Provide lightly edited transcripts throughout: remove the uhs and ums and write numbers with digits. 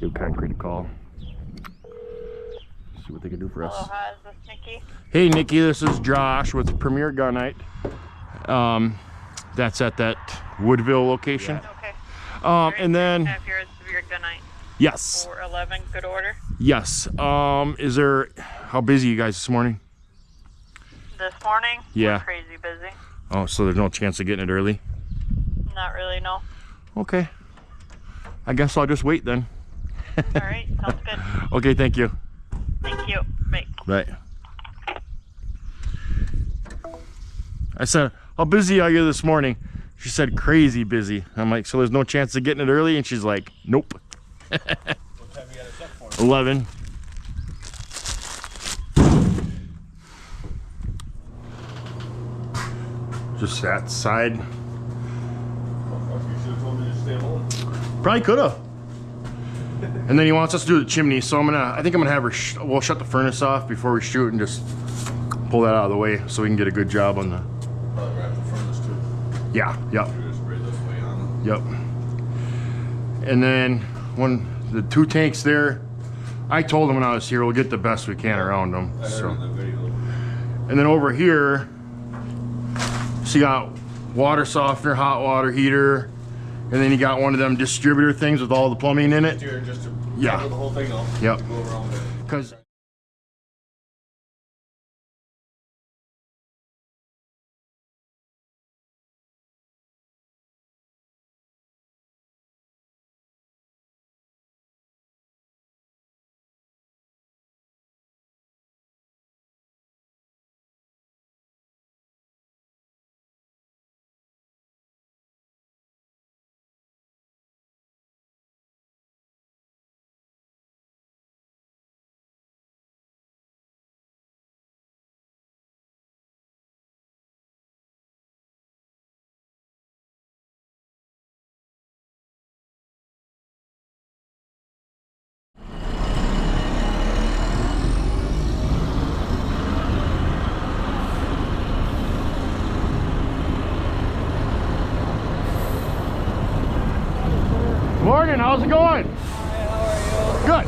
Give Concrete a call. See what they can do for us. Hello, hi, is this Nikki? Hey Nikki, this is Josh with Premier Gunite. That's at that Woodville location. Okay. And then Have your Gunite yes, 411, good order. yes. Is there? How busy are you guys this morning? This morning? Yeah. We're crazy busy. Oh, so there's no chance of getting it early? Not really, no. Okay. I guess I'll just wait then. All right, sounds good. Okay, thank you. Thank you. Bye. Right. I said, how busy are you this morning? She said, crazy busy. I'm like, so there's no chance of getting it early? And she's like, nope. What time you got it set for? 11. Just that side. You should have told me to stay alone. Probably could have. And then he wants us to do the chimney, so I think I'm gonna have her, we'll shut the furnace off before we shoot and just pull that out of the way so we can get a good job on the. Probably wrap the furnace too. Yeah, yep, You're gonna spray this way on. yep. And then when the 2 tanks there, I told him when I was here, we'll get the best we can around them. I heard in the video. And then over here, so you got water softener, hot water heater, and then you got one of them distributor things with all the plumbing in it. Here just to Yeah. cover the whole thing up. Yep. Go around it. Because morning, how's it going? Hi, how are you? Good.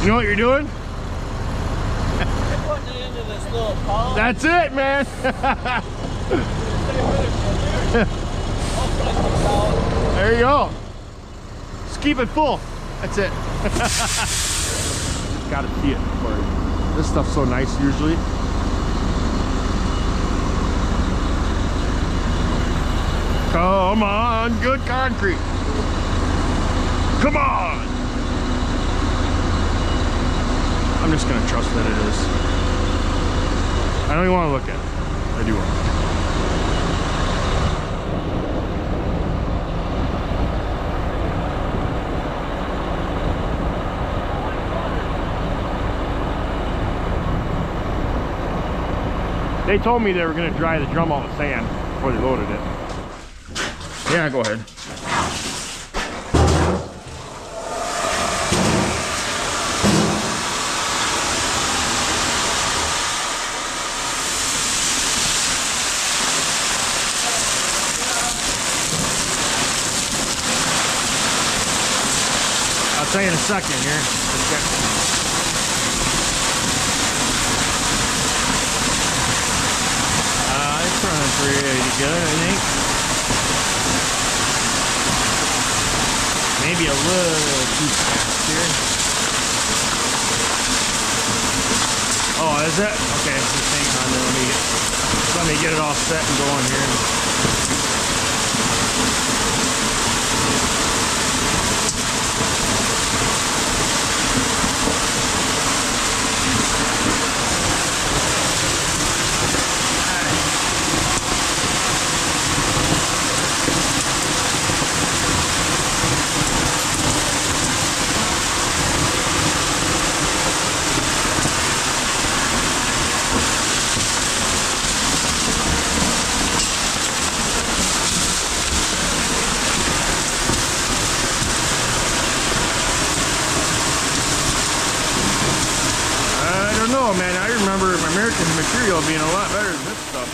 You know what you're doing? You're putting it into this little pond. That's it, man. There you go. Just keep it full. That's it. Gotta see it. This stuff's so nice usually. Come on, good concrete. Come on. I'm just gonna trust that it is. I don't even want to look at it. I do want to. They told me they were going to dry the drum out with sand before they loaded it. Yeah, go ahead. I'll tell you in a second here. It's running pretty good, I think. Maybe a little too fast here. Oh, is it? Okay, just hang on there. Let me get it all set and going here. American material being a lot better than this stuff.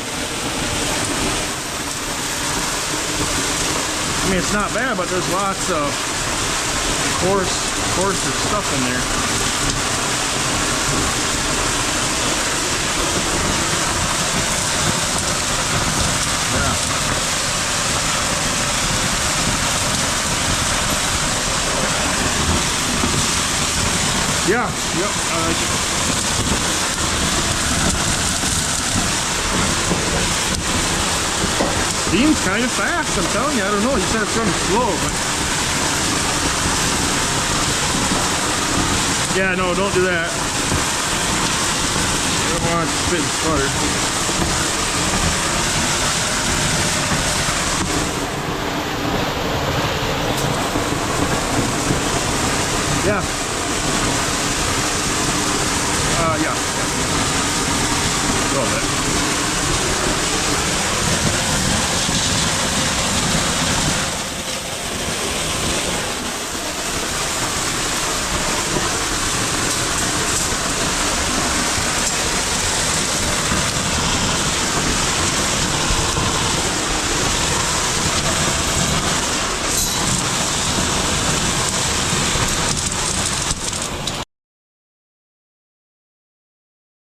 I mean, it's not bad, but there's lots of coarser stuff in there. Yeah, yep, I like it. Steam's kind of fast, I'm telling you. I don't know, you said it's running slow, but... Yeah, no, don't do that. You don't want it to spit and sputter. Yeah.